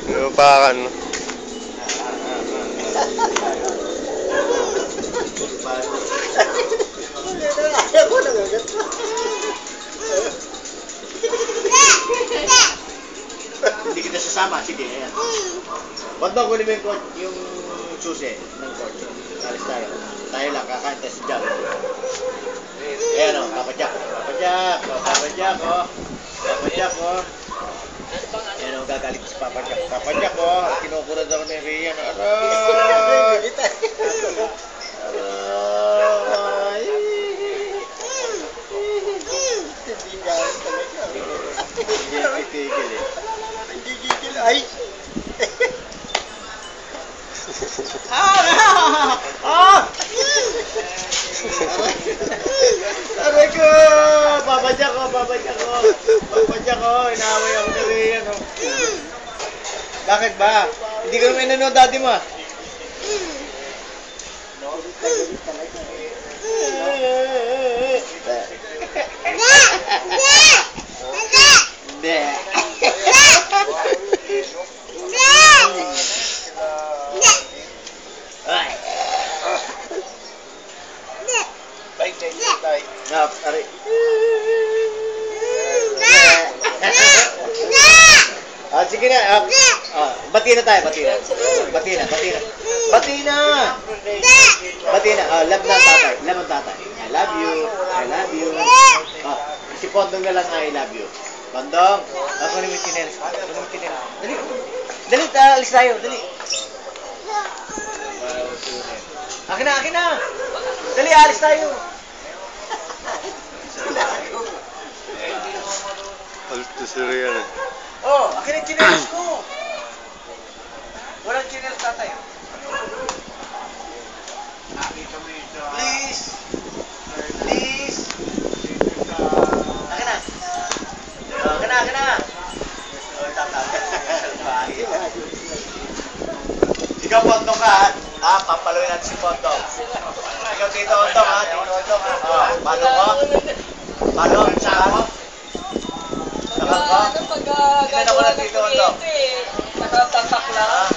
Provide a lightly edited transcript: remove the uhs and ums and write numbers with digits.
Lupakan. Hindi kita sasama, sige, ayan. Ba't ba kunin mo yung susi ng coach? Alis tayo. Tayo lang, kakain tayo si Jack. Ayan o, Papa Jack. Papa Jack, Papa Jack, oh. Papa Jack, oh. Ayan o, gagalit si Papa Jack. Papa Jack, oh. Kinukurad ako ni Rian. Aray! Aray! Hindi galit talaga. Hindi titigil eh. Hindi gigil ay! Aray ko! Papa Jack ko! Papa Jack ko! Papa Jack ko! Inaaway ako na rin. Ano? Bakit ba? Hindi ko naman nanonood dati mo. Hindi. Aray. Sige na. Bati na tayo, bati na. Bati na, bati na. Bati na! Bati na. Love na tatay. Love ang tatay. I love you. I love you. Si Pondong na lang I love you. Pondong, ako na may tinelas. Dali. Dali, alis tayo. Dali. Akin na, akin na. Dali, alis tayo. Alto si Rian eh. Oh, akin ang chinelas ko. Walang chinelas tatay. Please. Please. Akin na. Akin na, akin na. Oh, tatay. Ikaw, Pondong ka, ha? Papaluin natin si Pondong. Ikaw, Tito Ondong, ha? Tito Ondong, ha? Paano ko? Paano? Saan ko? Saan ko? Tinanong ko lang Tito Ondong. Nakatatak lang.